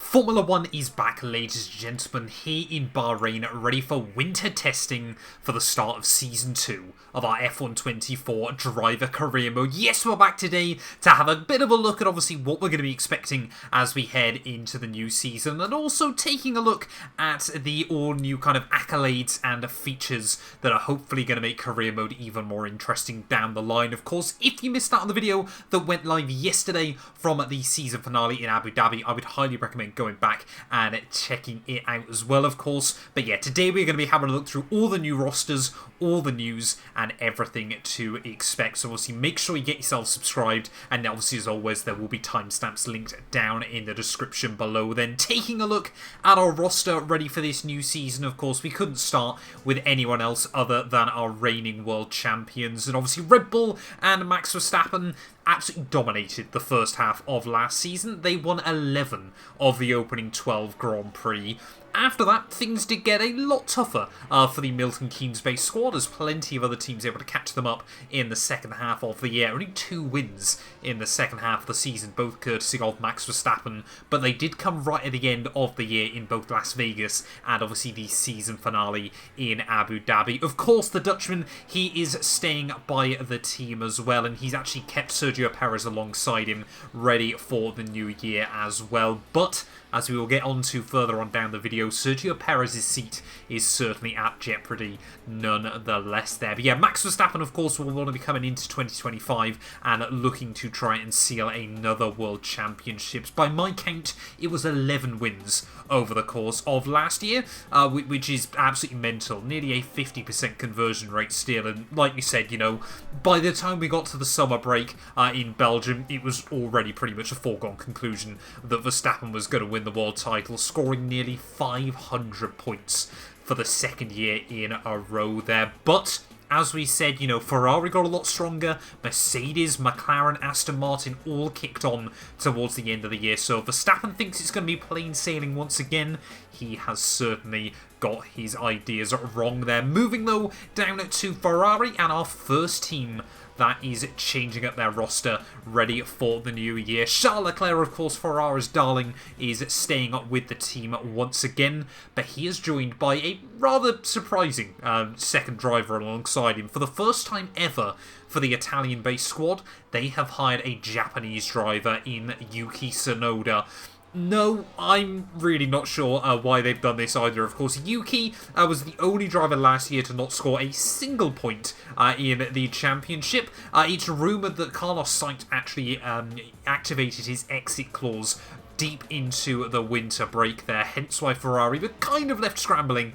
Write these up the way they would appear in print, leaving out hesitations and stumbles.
Formula 1 is back, ladies and gentlemen, here in Bahrain, ready for winter testing for the start of Season 2 of our F124 Driver Career Mode. Yes, we're back today to have a bit of a look at obviously what we're going to be expecting as we head into the new season, and also taking a look at the all-new kind of accolades and features that are hopefully going to make Career Mode even more interesting down the line. Of course, if you missed out on the video that went live yesterday from the season finale in Abu Dhabi, I would highly recommend going back and checking it out as well, of course. But yeah, today we're going to be having a look through all the new rosters, all the news, and everything to expect. So obviously make sure you get yourself subscribed, and obviously as always there will be timestamps linked down in the description below. Then taking a look at our roster ready for this new season, of course we couldn't start with anyone else other than our reigning world champions, and obviously Red Bull and Max Verstappen absolutely dominated the first half of last season. They won 11 of the opening 12 Grand Prix. After that, things did get a lot tougher for the Milton Keynes-based squad, as plenty of other teams able to catch them up in the second half of the year. Only 2 wins in the second half of the season, both courtesy of Max Verstappen, but they did come right at the end of the year in both Las Vegas and obviously the season finale in Abu Dhabi. Of course, the Dutchman, he is staying by the team as well, and he's actually kept Sergio Perez alongside him, ready for the new year as well. But as we will get on to further on down the video, Sergio Perez's seat is certainly at jeopardy nonetheless there. But yeah, Max Verstappen, of course, will want to be coming into 2025 and looking to try and seal another World Championships. By my count, it was 11 wins over the course of last year, which is absolutely mental. Nearly a 50% conversion rate still. And like we said, you know, by the time we got to the summer break in Belgium, it was already pretty much a foregone conclusion that Verstappen was going to win the world title, scoring nearly 500 points for the second year in a row there. But as we said, you know, Ferrari got a lot stronger, Mercedes, McLaren, Aston Martin all kicked on towards the end of the year. So Verstappen thinks it's going to be plain sailing once again. He has certainly got his ideas wrong there. Moving though down to Ferrari and our first team that is changing up their roster, ready for the new year. Charles Leclerc, of course, Ferrari's darling, is staying up with the team once again, but he is joined by a rather surprising second driver alongside him. For the first time ever for the Italian-based squad, they have hired a Japanese driver in Yuki Tsunoda. No, I'm really not sure why they've done this either. Of course, Yuki was the only driver last year to not score a single point in the championship. It's rumoured that Carlos Sainz actually activated his exit clause deep into the winter break there, hence why Ferrari were kind of left scrambling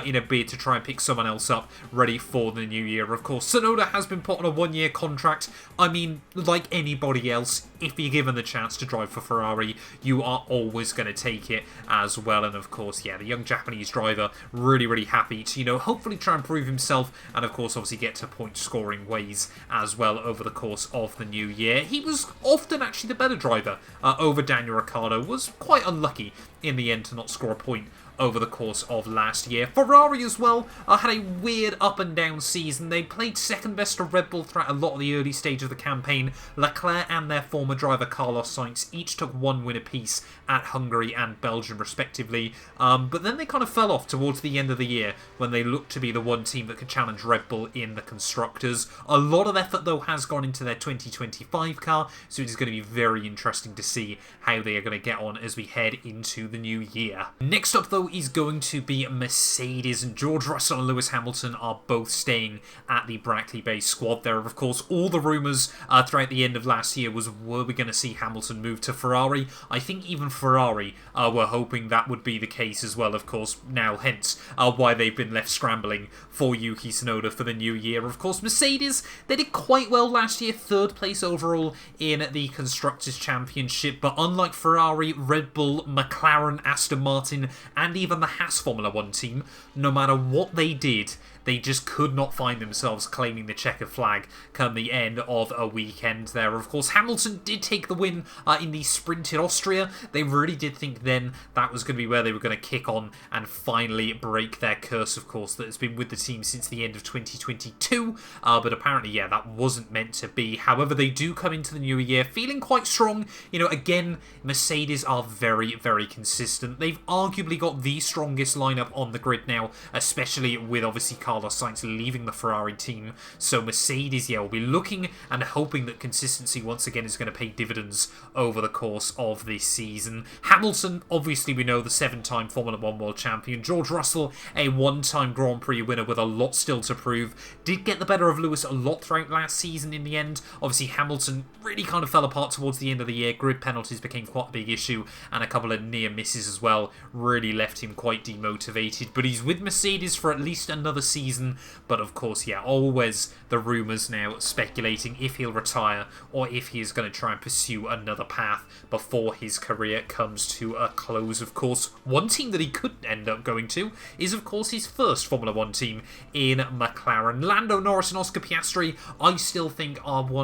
in a bid to try and pick someone else up ready for the new year. Of course, Tsunoda has been put on a 1-year contract. I mean, like anybody else, if you're given the chance to drive for Ferrari, you are always going to take it as well. And of course, yeah, the young Japanese driver really happy to, you know, hopefully try and prove himself, and of course obviously get to point scoring ways as well over the course of the new year. He was often actually the better driver over Daniel Ricciardo. Was quite unlucky in the end to not score a point over the course of last year. Ferrari as well had a weird up and down season. They played second best to Red Bull throughout a lot of the early stage of the campaign. Leclerc and their former driver Carlos Sainz each took 1 win apiece at Hungary and Belgium respectively, but then they kind of fell off towards the end of the year when they looked to be the one team that could challenge Red Bull in the Constructors. A lot of effort though has gone into their 2025 car, so it is going to be very interesting to see how they are going to get on as we head into the new year. Next up though is going to be Mercedes, and George Russell and Lewis Hamilton are both staying at the Brackley-based squad. There are of course all the rumours throughout the end of last year was, were we going to see Hamilton move to Ferrari? I think even Ferrari were hoping that would be the case as well, of course, now hence why they've been left scrambling for Yuki Tsunoda for the new year. Of course, Mercedes, they did quite well last year, 3rd place overall in the Constructors' Championship, but unlike Ferrari, Red Bull, McLaren, Aston Martin, and even the Haas Formula 1 team, no matter what they did, they just could not find themselves claiming the checkered flag come the end of a weekend there. Of course, Hamilton did take the win in the sprint in Austria. They really did think then that was going to be where they were going to kick on and finally break their curse, of course, that has been with the team since the end of 2022. But apparently, yeah, that wasn't meant to be. However, they do come into the new year feeling quite strong. You know, again, Mercedes are very, very consistent. They've arguably got the strongest lineup on the grid now, especially with obviously Carlos Sainz leaving the Ferrari team. So Mercedes, yeah, will be looking and hoping that consistency once again is going to pay dividends over the course of this season. Hamilton, obviously we know the 7-time Formula 1 world champion. George Russell, a 1-time Grand Prix winner with a lot still to prove. Did get the better of Lewis a lot throughout last season in the end. Obviously Hamilton really kind of fell apart towards the end of the year. Grid penalties became quite a big issue, and a couple of near misses as well really left him quite demotivated. But he's with Mercedes for at least another season. But of course, yeah, always the rumours now speculating if he'll retire or if he is going to try and pursue another path before his career comes to a close. Of course, one team that he could end up going to is of course his first Formula 1 team in McLaren. Lando, Norris and Oscar Piastri, I still think are two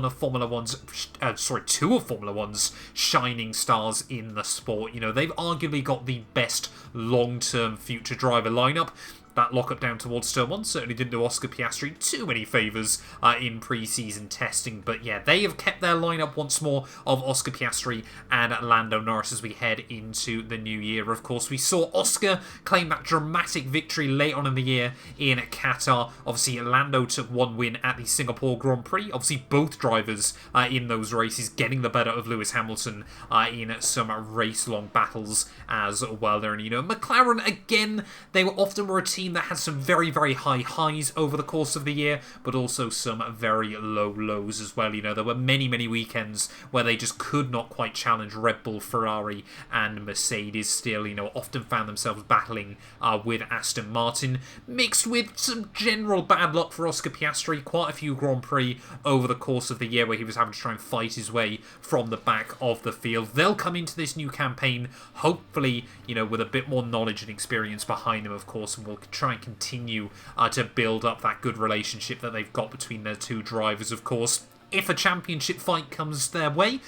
of Formula 1's shining stars in the sport. You know, they've arguably got the best long-term future driver lineup. That lock-up down towards Turn 1 certainly didn't do Oscar Piastri too many favours in pre-season testing. But yeah, they have kept their lineup once more of Oscar Piastri and Lando Norris as we head into the new year. Of course, we saw Oscar claim that dramatic victory late on in the year in Qatar. Obviously, Lando took one win at the Singapore Grand Prix. Obviously, both drivers in those races getting the better of Lewis Hamilton in some race-long battles as well there. And, you know, McLaren, again, they were a team that had some very, very high highs over the course of the year, but also some very low lows as well. You know, there were many, many weekends where they just could not quite challenge Red Bull, Ferrari and Mercedes still, you know, often found themselves battling with Aston Martin, mixed with some general bad luck for Oscar Piastri. Quite a few Grand Prix over the course of the year where he was having to try and fight his way from the back of the field. They'll come into this new campaign, hopefully, you know, with a bit more knowledge and experience behind them, of course, and will try and continue to build up that good relationship that they've got between their two drivers, of course. If a championship fight comes their way,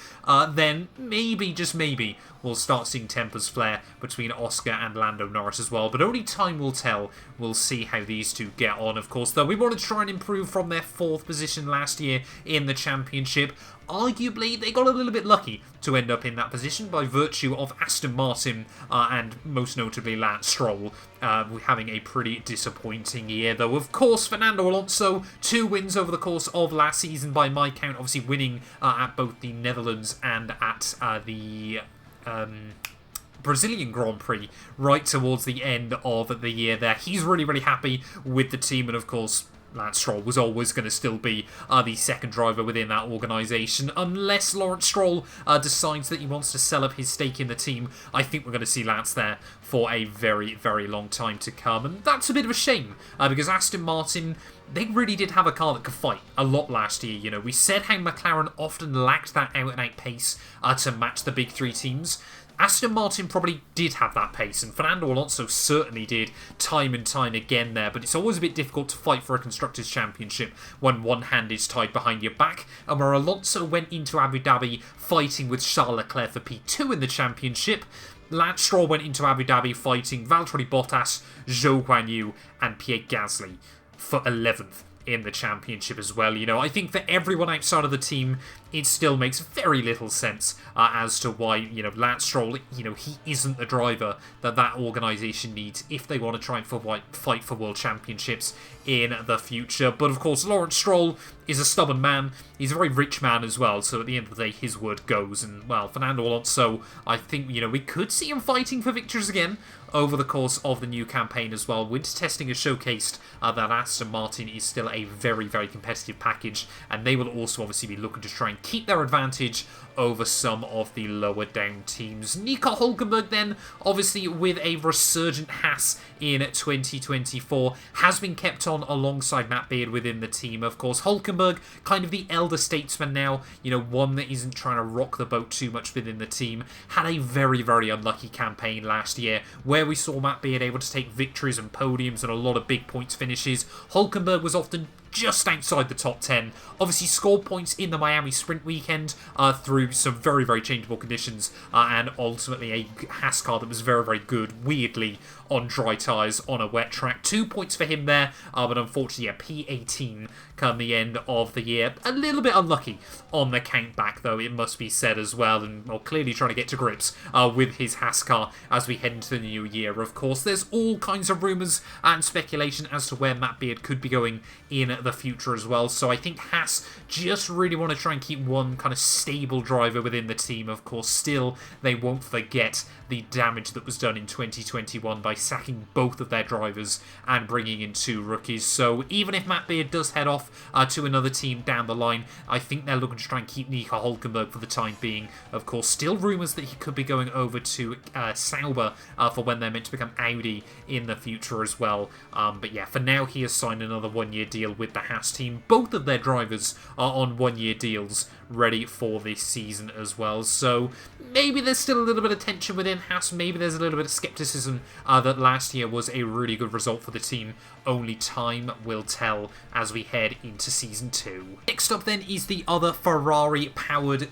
then maybe, just maybe, we'll start seeing tempers flare between Oscar and Lando Norris as well. But only time will tell. We'll see how these two get on, of course. Though we want to try and improve from their 4th position last year in the championship. Arguably, they got a little bit lucky to end up in that position by virtue of Aston Martin and most notably Lance Stroll having a pretty disappointing year. Though, of course, Fernando Alonso, 2 wins over the course of last season by my count, obviously winning at both the Netherlands and at the Brazilian Grand Prix right towards the end of the year there. He's really, really happy with the team, and of course, Lance Stroll was always going to still be the second driver within that organisation. Unless Lawrence Stroll decides that he wants to sell up his stake in the team, I think we're going to see Lance there for a very, very long time to come. And that's a bit of a shame, because Aston Martin, they really did have a car that could fight a lot last year. You know, we said how McLaren often lacked that out-and-out pace to match the big 3 teams. Aston Martin probably did have that pace, and Fernando Alonso certainly did time and time again there, but it's always a bit difficult to fight for a Constructors' Championship when one hand is tied behind your back, and where Alonso went into Abu Dhabi fighting with Charles Leclerc for P2 in the championship, Lance Stroll went into Abu Dhabi fighting Valtteri Bottas, Zhou Guanyu and Pierre Gasly for 11th in the championship as well. You know, I think for everyone outside of the team, it still makes very little sense as to why, you know, Lance Stroll, you know, he isn't the driver that organisation needs if they want to try and fight for world championships in the future. But of course, Lawrence Stroll is a stubborn man. He's a very rich man as well, so at the end of the day, his word goes. And, well, Fernando Alonso, I think, you know, we could see him fighting for victories again over the course of the new campaign as well. Winter testing has showcased that Aston Martin is still a very, very competitive package, and they will also obviously be looking to try and keep their advantage over some of the lower down teams. Nico Hülkenberg then, obviously with a resurgent Haas in 2024, has been kept on alongside Matt Beard within the team. Of course, Hülkenberg, kind of the elder statesman now, one that isn't trying to rock the boat too much within the team, had a very, very unlucky campaign last year, where we saw Matt Beard able to take victories and podiums and a lot of big points finishes. Hülkenberg was often just outside the top 10. Obviously scored points in the Miami sprint weekend through some very, very changeable conditions and ultimately a Haas car that was very, very good, weirdly, on dry tyres on a wet track. 2 points for him there, but unfortunately a P18 come the end of the year. A little bit unlucky on the count back, though, it must be said as well, and clearly trying to get to grips with his Haas car as we head into the new year. Of course, there's all kinds of rumours and speculation as to where Matt Beard could be going in the future as well, so I think Haas just really want to try and keep one kind of stable driver within the team. Of course, still, they won't forget the damage that was done in 2021 by sacking both of their drivers and bringing in 2 rookies. So even if Matt Beard does head off to another team down the line, I think they're looking to try and keep Nico Hülkenberg for the time being. Of course, still rumours that he could be going over to Sauber for when they're meant to become Audi in the future as well. But yeah, for now he has signed another 1-year deal with the Haas team. Both of their drivers are on 1-year deals ready for this season as well. So maybe there's still a little bit of tension within Haas. Maybe there's a little bit of skepticism that last year was a really good result for the team. Only time will tell as we head into Season 2. Next up then is the other Ferrari-powered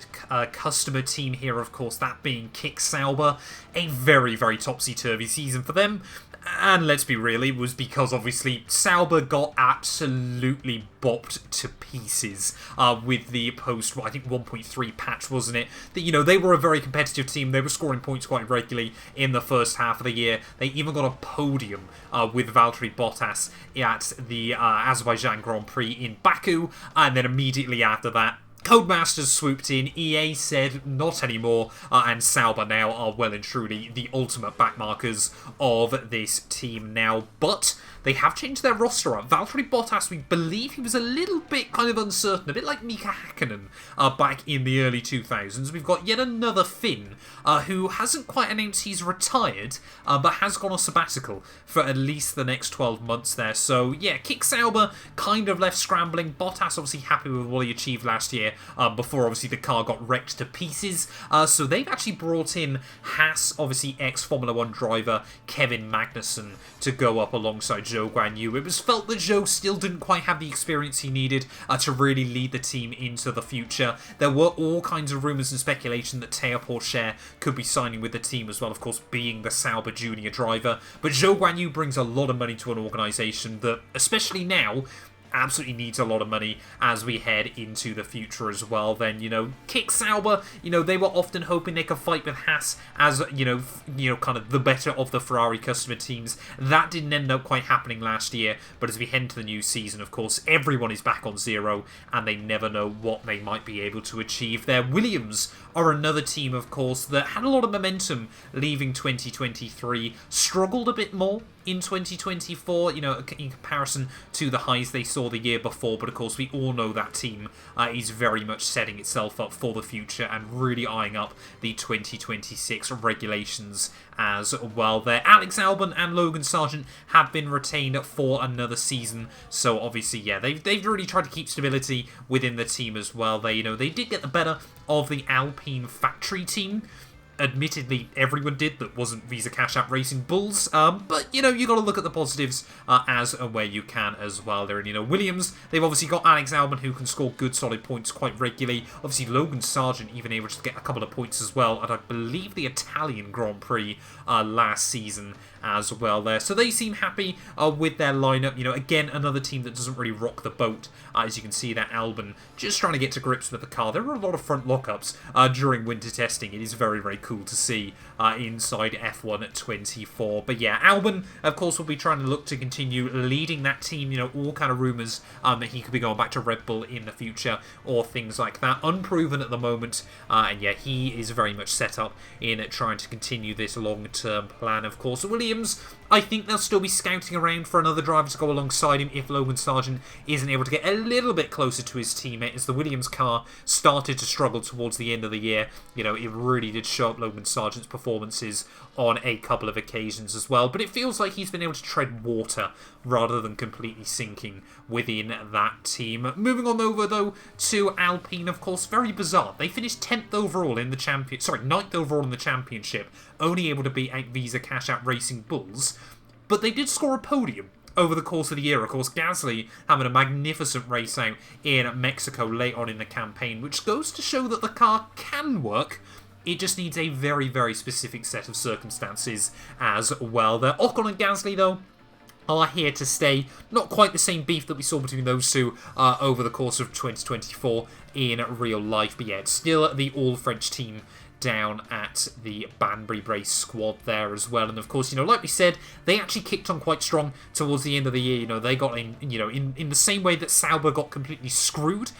customer team here, of course, that being Sauber. A very, very topsy-turvy season for them. And let's be real, it was because obviously Sauber got absolutely bopped to pieces with the post, I think 1.3 patch, wasn't it? That, they were a very competitive team. They were scoring points quite regularly in the first half of the year. They even got a podium with Valtteri Bottas at the Azerbaijan Grand Prix in Baku, and then immediately after that, Codemasters swooped in, EA said not anymore, and Sauber now are well and truly the ultimate backmarkers of this team now. But they have changed their roster up. Valtteri Bottas, we believe he was a little bit kind of uncertain, a bit like Mika Häkkinen back in the early 2000s. We've got yet another Finn who hasn't quite announced he's retired, but has gone on sabbatical for at least the next 12 months there. So yeah, Sauber kind of left scrambling. Bottas obviously happy with what he achieved last year before obviously the car got wrecked to pieces. So they've actually brought in Haas, obviously ex-Formula 1 driver Kevin Magnussen, to go up alongside Zhou Guanyu. It was felt that Zhou still didn't quite have the experience he needed to really lead the team into the future. There were all kinds of rumours and speculation that Théo Pourchaire could be signing with the team as well, of course being the Sauber junior driver. But Zhou Guanyu brings a lot of money to an organisation that, especially now, absolutely needs a lot of money as we head into the future as well. Then, Sauber, they were often hoping they could fight with Haas as, kind of the better of the Ferrari customer teams. That didn't end up quite happening last year, but as we head into the new season, of course, everyone is back on zero, and they never know what they might be able to achieve there. Williams are another team, of course, that had a lot of momentum leaving 2023, struggled a bit more in 2024, in comparison to the highs they saw the year before. But of course, we all know that team is very much setting itself up for the future and really eyeing up the 2026 regulations as well there. Alex Albon and Logan Sargent have been retained for another season, so obviously, yeah, they've really tried to keep stability within the team as well. They did get the better of the Alpine factory team. Admittedly, everyone did that wasn't Visa Cash App Racing Bulls, but, you got to look at the positives as and where you can as well there. And, Williams, they've obviously got Alex Albon, who can score good, solid points quite regularly. Obviously, Logan Sargent even able to get a couple of points as well, and I believe the Italian Grand Prix last season as well there. So they seem happy with their lineup. Again, another team that doesn't really rock the boat. As you can see, that Albon just trying to get to grips with the car. There were a lot of front lockups during winter testing. It is very, very cool cool to see inside F1 24. But yeah, Albon, of course, will be trying to look to continue leading that team. You know, all kind of rumours that he could be going back to Red Bull in the future or things like that. Unproven at the moment. And yeah, he is very much set up in trying to continue this long-term plan. Of course, Williams, I think they'll still be scouting around for another driver to go alongside him if Logan Sargent isn't able to get a little bit closer to his teammate, as the Williams car started to struggle towards the end of the year. You know, it really did show up Logan Sargent's performances on a couple of occasions as well, but it feels like he's been able to tread water rather than completely sinking within that team. Moving on over, though, to Alpine, of course, very bizarre. They finished 10th overall in the ninth overall in the championship, only able to beat out Visa Cash Out Racing Bulls, but they did score a podium over the course of the year. Of course, Gasly having a magnificent race out in Mexico late on in the campaign, which goes to show that the car can work. It just needs a very, very specific set of circumstances as well. The Ocon and Gasly, though, are here to stay. Not quite the same beef that we saw between those two over the course of 2024 in real life, but yeah, it's still the all-French team down at the Banbury Brace squad there as well. And of course, you know, like we said, they actually kicked on quite strong towards the end of the year. You know, they got in, you know, in the same way that Sauber got completely screwed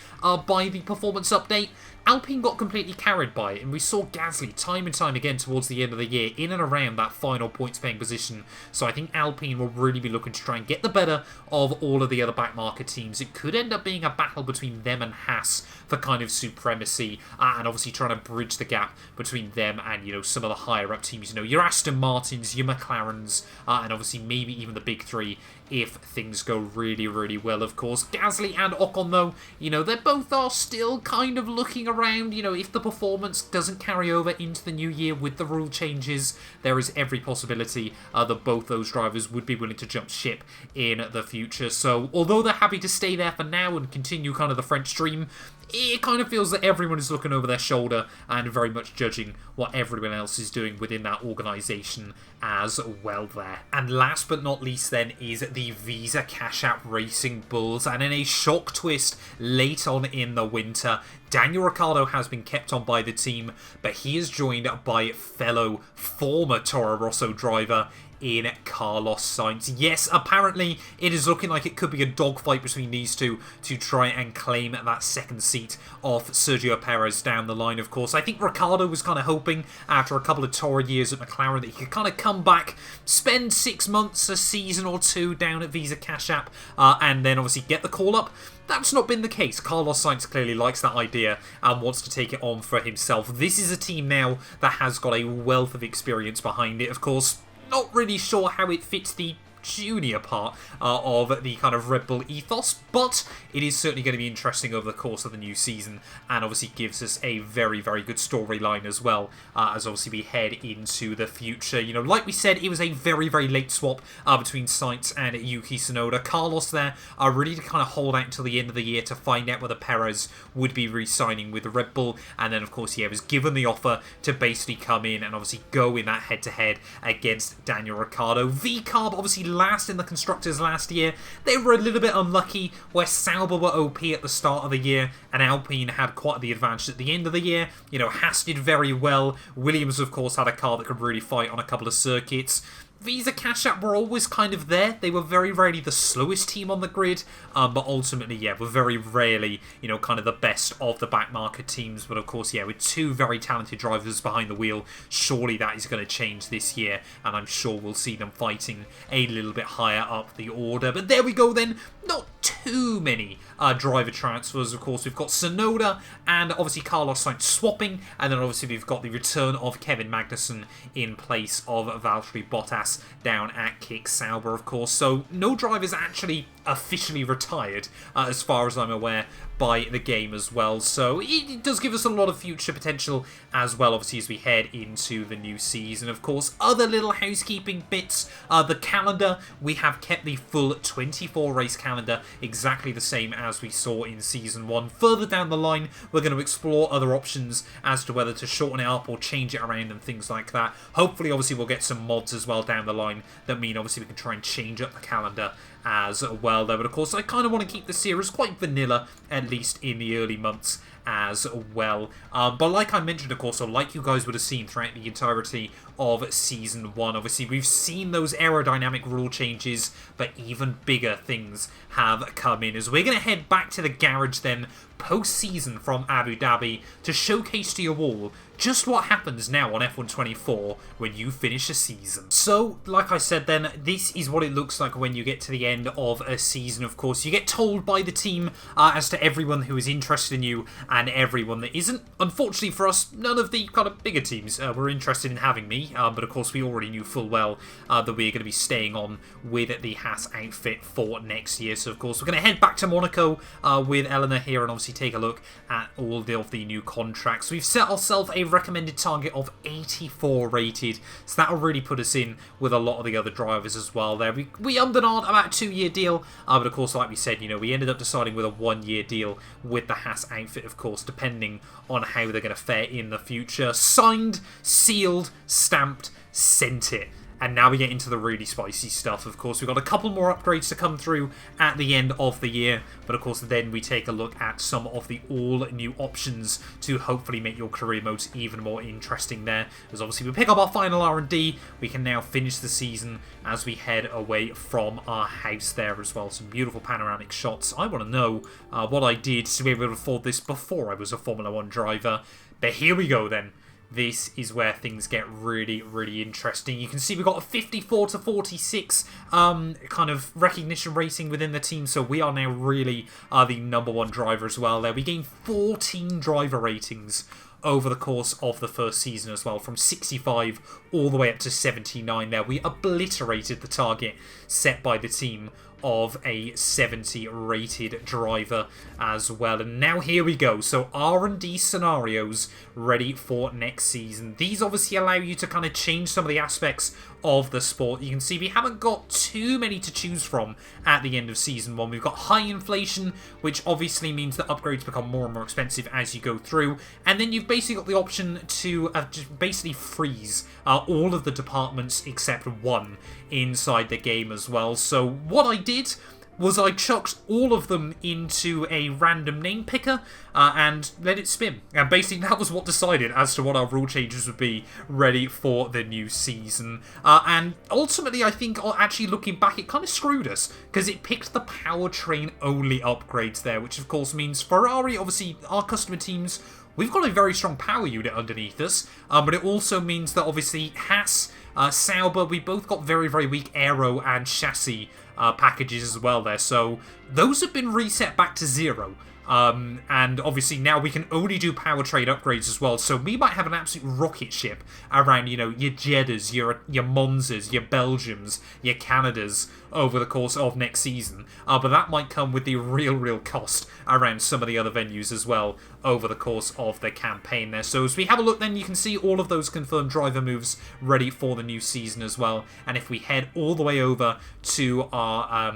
by the performance update, Alpine got completely carried by it, and we saw Gasly time and time again towards the end of the year in and around that final points-paying position. So I think Alpine will really be looking to try and get the better of all of the other back-market teams. It could end up being a battle between them and Haas for kind of supremacy, and obviously trying to bridge the gap between them and, you know, some of the higher-up teams. You know, your Aston Martins, your McLarens, and obviously maybe even the big three if things go really, really well, of course. Gasly and Ocon, though, you know, they both are still kind of looking around. You know, if the performance doesn't carry over into the new year with the rule changes, there is every possibility that both those drivers would be willing to jump ship in the future. So, although they're happy to stay there for now and continue kind of the French dream, it kind of feels that everyone is looking over their shoulder and very much judging what everyone else is doing within that organisation as well there. And last but not least then is the Visa Cash App Racing Bulls, and in a shock twist late on in the winter, Daniel Ricciardo has been kept on by the team, but he is joined by fellow former Toro Rosso driver in Carlos Sainz. Yes, apparently it is looking like it could be a dogfight between these two to try and claim that second seat off Sergio Perez down the line, of course. I think Ricciardo was kind of hoping after a couple of torrid years at McLaren that he could kind of come back, spend 6 months, a season or two down at Visa Cash App, and then obviously get the call up. That's not been the case. Carlos Sainz clearly likes that idea and wants to take it on for himself. This is a team now that has got a wealth of experience behind it, of course. Not really sure how it fits the junior part of the kind of Red Bull ethos, but it is certainly going to be interesting over the course of the new season, and obviously gives us a very, very good storyline as well, as obviously we head into the future. You know, like we said, it was a very, very late swap between Sainz and Yuki Tsunoda. Carlos there ready to kind of hold out until the end of the year to find out whether Perez would be re-signing with the Red Bull, and then of course, yeah, was given the offer to basically come in and obviously go in that head-to-head against Daniel Ricciardo. VCARB obviously last in the Constructors last year. They were a little bit unlucky where Sauber were OP at the start of the year and Alpine had quite the advantage at the end of the year. You know, Haas did very well. Williams, of course, had a car that could really fight on a couple of circuits. Visa Cash App were always kind of there. They were very rarely the slowest team on the grid, but ultimately, yeah, were very rarely, you know, kind of the best of the back market teams. But of course, yeah, with two very talented drivers behind the wheel, surely that is going to change this year, and I'm sure we'll see them fighting a little bit higher up the order. But there we go then. Not too many driver transfers, of course. We've got Tsunoda and obviously Carlos Sainz swapping, and then obviously we've got the return of Kevin Magnussen in place of Valtteri Bottas down at Kick Sauber, of course. So no drivers actually officially retired, as far as I'm aware, by the game as well. So it does give us a lot of future potential as well, obviously, as we head into the new season. Of course, other little housekeeping bits. The calendar, we have kept the full 24 race calendar exactly the same as we saw in Season 1. Further down the line, we're going to explore other options as to whether to shorten it up or change it around and things like that. Hopefully, obviously, we'll get some mods as well down the line that mean, obviously, we can try and change up the calendar as well, though. But of course, I kind of want to keep the series quite vanilla, at least in the early months as well. But like I mentioned, of course, so like you guys would have seen throughout the entirety of Season 1, obviously we've seen those aerodynamic rule changes, but even bigger things have come in. As we're going to head back to the garage then, post-season from Abu Dhabi, to showcase to you all just what happens now on F124 when you finish a season. So, like I said then, this is what it looks like when you get to the end of a season, of course. You get told by the team as to everyone who is interested in you and everyone that isn't. Unfortunately for us, none of the kind of bigger teams were interested in having me, but of course we already knew full well that we're going to be staying on with the Haas outfit for next year. So, of course, we're going to head back to Monaco with Eleanor here and obviously take a look at all of the new contracts. We've set ourselves a recommended target of 84 rated, so that'll really put us in with a lot of the other drivers as well there. We ummed and ahed about a 2-year deal, but of course, like we said, you know, we ended up deciding with a 1-year deal with the Haas outfit, of course, depending on how they're going to fare in the future. Signed, sealed, stamped, sent it. And now we get into the really spicy stuff. Of course, we've got a couple more upgrades to come through at the end of the year. But of course, then we take a look at some of the all-new options to hopefully make your career modes even more interesting there. As obviously we pick up our final R&D, we can now finish the season as we head away from our house there as well. Some beautiful panoramic shots. I want to know what I did to be able to afford this before I was a Formula 1 driver. But here we go then. This is where things get really, really interesting. You can see we've got a 54 to 46 kind of recognition rating within the team. So we are now really the #1 driver as well there. We gained 14 driver ratings over the course of the first season as well, from 65 all the way up to 79 there. We obliterated the target set by the team of a 70 rated driver as well. And now here we go. So R&D scenarios ready for next season. These obviously allow you to kind of change some of the aspects of the sport. You can see we haven't got too many to choose from at the end of Season 1. We've got high inflation, which obviously means that upgrades become more and more expensive as you go through. And then you've basically got the option to just basically freeze all of the departments except one inside the game as well. So what I did was I chucked all of them into a random name picker and let it spin. And basically that was what decided as to what our rule changes would be ready for the new season. And ultimately, I think, actually looking back, it kind of screwed us, because it picked the powertrain only upgrades there, which of course means Ferrari, obviously our customer teams, we've got a very strong power unit underneath us, but it also means that obviously Haas, Sauber, we both got very, very weak aero and chassis packages as well there. So those have been reset back to 0. And obviously now we can only do powertrain upgrades as well. So we might have an absolute rocket ship around, you know, your Jeddahs, your Monzas, your Belgiums, your Canadas over the course of next season. But that might come with the real cost around some of the other venues as well over the course of the campaign there. So as we have a look then, you can see all of those confirmed driver moves ready for the new season as well. And if we head all the way over to our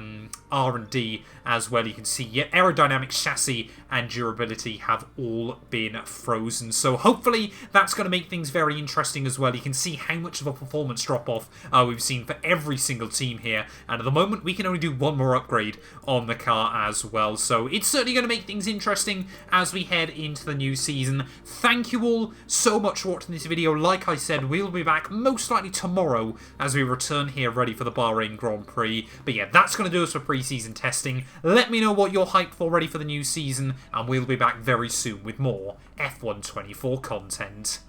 R&D as well, you can see aerodynamic, chassis and durability have all been frozen. So hopefully that's going to make things very interesting as well. You can see how much of a performance drop-off we've seen for every single team here. And at the moment, we can only do one more upgrade on the car as well. So it's certainly going to make things interesting as we head into the new season. Thank you all so much for watching this video. Like I said, we'll be back most likely tomorrow as we return here ready for the Bahrain Grand Prix. But yeah, that's going to do us for pre-season testing. Let me know what you're hyped for ready for the new season, and we'll be back very soon with more F124 content.